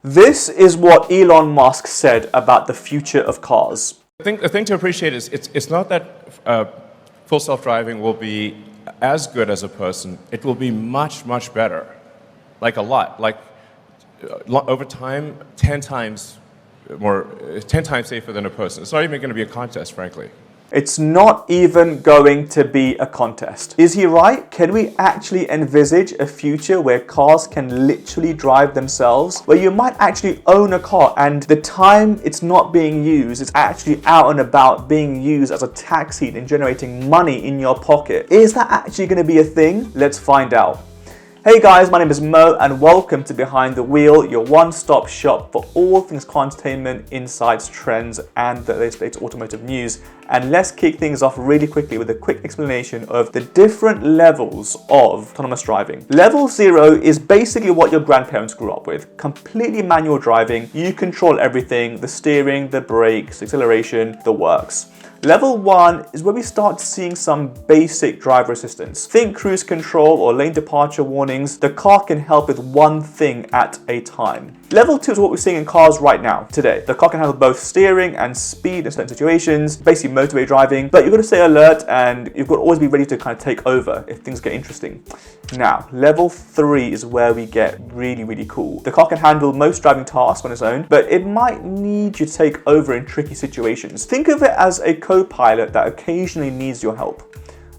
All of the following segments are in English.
This is what Elon Musk said about the future of cars. I think the thing to appreciate is it's not that full self-driving will be as good as a person. It will be much, much better. Like a lot. Like over time, 10 times safer than a person. It's not even going to be a contest, frankly. It's not even going to be a contest. Is he right? Can we actually envisage a future where cars can literally drive themselves? Where you might actually own a car and the time it's not being used, it's actually out and about being used as a taxi and generating money in your pocket. Is that actually going to be a thing? Let's find out. Hey guys, my name is Mo and welcome to Behind the Wheel, your one-stop shop for all things car entertainment, insights, trends and the latest automotive news. And let's kick things off really quickly with a quick explanation of the different levels of autonomous driving. Level 0 is basically what your grandparents grew up with. Completely manual driving, you control everything, the steering, the brakes, acceleration, the works. Level 1 is where we start seeing some basic driver assistance. Think cruise control or lane departure warnings. The car can help with one thing at a time. Level 2 is what we're seeing in cars right now, today. The car can handle both steering and speed in certain situations, basically motorway driving, but you've got to stay alert and you've got to always be ready to kind of take over if things get interesting. Now, level 3 is where we get really cool. The car can handle most driving tasks on its own, but it might need you to take over in tricky situations. Think of it as a co-pilot that occasionally needs your help.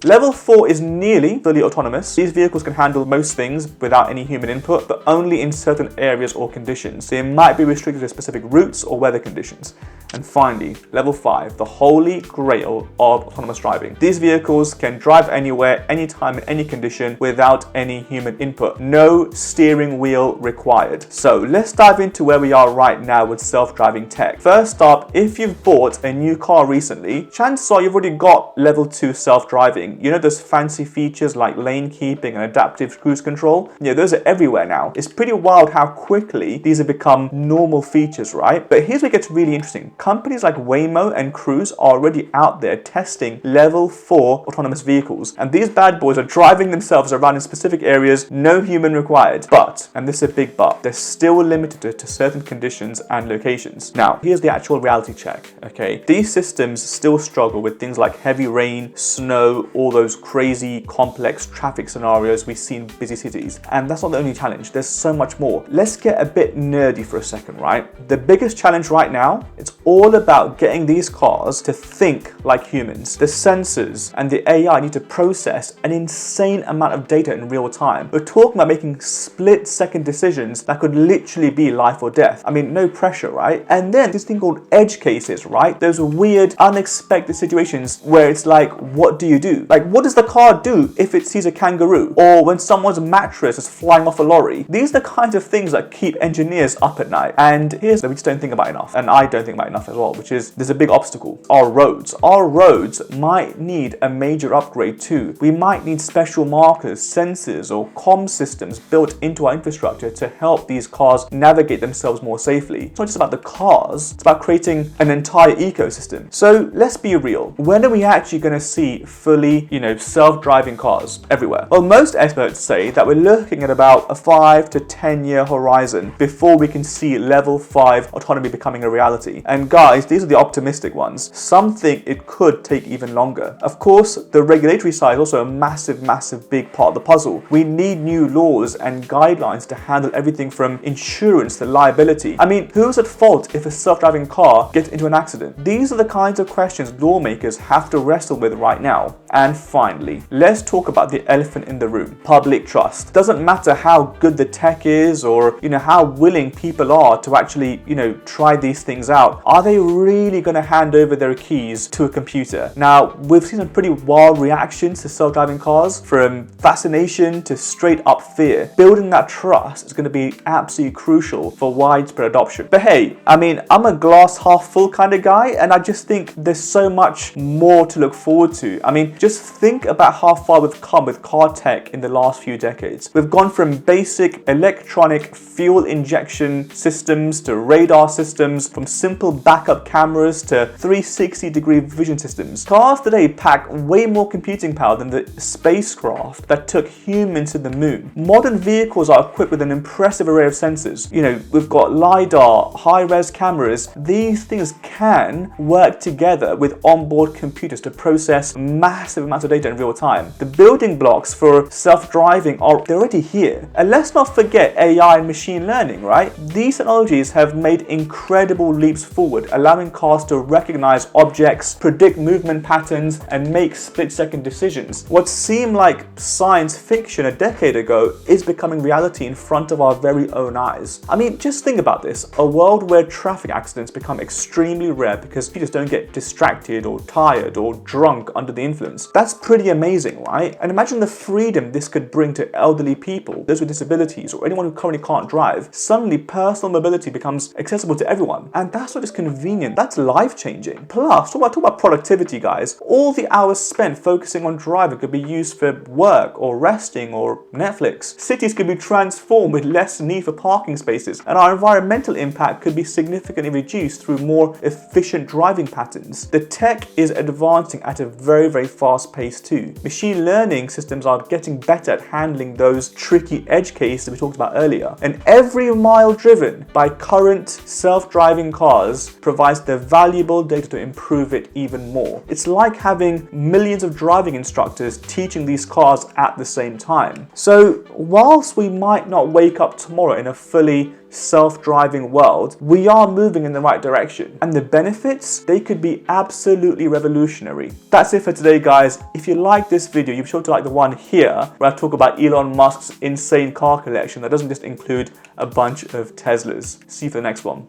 Level 4 is nearly fully autonomous. These vehicles can handle most things without any human input, but only in certain areas or conditions. They might be restricted to specific routes or weather conditions. And finally, level 5, the holy grail of autonomous driving. These vehicles can drive anywhere, anytime, in any condition without any human input. No steering wheel required. So let's dive into where we are right now with self-driving tech. First up, if you've bought a new car recently, chances are you've already got level 2 self-driving. You know those fancy features like lane keeping and adaptive cruise control? Yeah, those are everywhere now. It's pretty wild how quickly these have become normal features, right? But here's where it gets really interesting. Companies like Waymo and Cruise are already out there testing level 4 autonomous vehicles. And these bad boys are driving themselves around in specific areas, no human required. But, and this is a big but, they're still limited to certain conditions and locations. Now, here's the actual reality check, okay? These systems still struggle with things like heavy rain, snow, all those crazy complex traffic scenarios we see in busy cities. And that's not the only challenge, there's so much more. Let's get a bit nerdy for a second, right? The biggest challenge right now, it's all about getting these cars to think like humans. The sensors and the AI need to process an insane amount of data in real time. We're talking about making split-second decisions that could literally be life or death. I mean, no pressure, right? And then this thing called edge cases, right? Those weird, unexpected situations where it's like, what do you do? Like, what does the car do if it sees a kangaroo? Or when someone's mattress is flying off a lorry? These are the kinds of things that keep engineers up at night. And here's what we just don't think about enough. And I don't think about enough as well, which is there's a big obstacle. Our roads. Our roads might need a major upgrade too. We might need special markers, sensors, or comm systems built into our infrastructure to help these cars navigate themselves more safely. It's not just about the cars, it's about creating an entire ecosystem. So let's be real. When are we actually going to see fully, self-driving cars everywhere? Well, most experts say that we're looking at about a 5 to 10 year horizon before we can see level 5 autonomy becoming a reality. And guys, these are the optimistic ones. Some think it could take even longer. Of course, the regulatory side is also a massive big part of the puzzle. We need new laws and guidelines to handle everything from insurance to liability. I mean, who's at fault if a self-driving car gets into an accident? These are the kinds of questions lawmakers have to wrestle with right now. And finally, let's talk about the elephant in the room, public trust. Doesn't matter how good the tech is or, how willing people are to actually, try these things out. Are they really going to hand over their keys to a computer? Now, we've seen some pretty wild reactions to self-driving cars, from fascination to straight up fear. Building that trust is going to be absolutely crucial for widespread adoption. But hey, I mean, I'm a glass half full kind of guy, and I just think there's so much more to look forward to. I mean, just Just think about how far we've come with car tech in the last few decades. We've gone from basic electronic fuel injection systems to radar systems, from simple backup cameras to 360-degree vision systems. Cars today pack way more computing power than the spacecraft that took humans to the moon. Modern vehicles are equipped with an impressive array of sensors. We've got LiDAR, high-res cameras. These things can work together with onboard computers to process massive amounts of data in real time. The building blocks for self-driving they're already here. And let's not forget AI and machine learning, right? These technologies have made incredible leaps forward, allowing cars to recognize objects, predict movement patterns, and make split-second decisions. What seemed like science fiction a decade ago is becoming reality in front of our very own eyes. I mean, just think about this. A world where traffic accidents become extremely rare because you just don't get distracted or tired or drunk under the influence. That's pretty amazing, right? And imagine the freedom this could bring to elderly people, those with disabilities, or anyone who currently can't drive. Suddenly, personal mobility becomes accessible to everyone. And that's not just convenient, that's life-changing. Plus, talk about productivity, guys. All the hours spent focusing on driving could be used for work or resting or Netflix. Cities could be transformed with less need for parking spaces, and our environmental impact could be significantly reduced through more efficient driving patterns. The tech is advancing at a very, very fast pace too. Machine learning systems are getting better at handling those tricky edge cases we talked about earlier. And every mile driven by current self-driving cars provides the valuable data to improve it even more. It's like having millions of driving instructors teaching these cars at the same time. So whilst we might not wake up tomorrow in a fully self-driving world, we are moving in the right direction. And the benefits, they could be absolutely revolutionary. That's it for today, guys. If you like this video, you're sure to like the one here where I talk about Elon Musk's insane car collection that doesn't just include a bunch of Teslas. See you for the next one.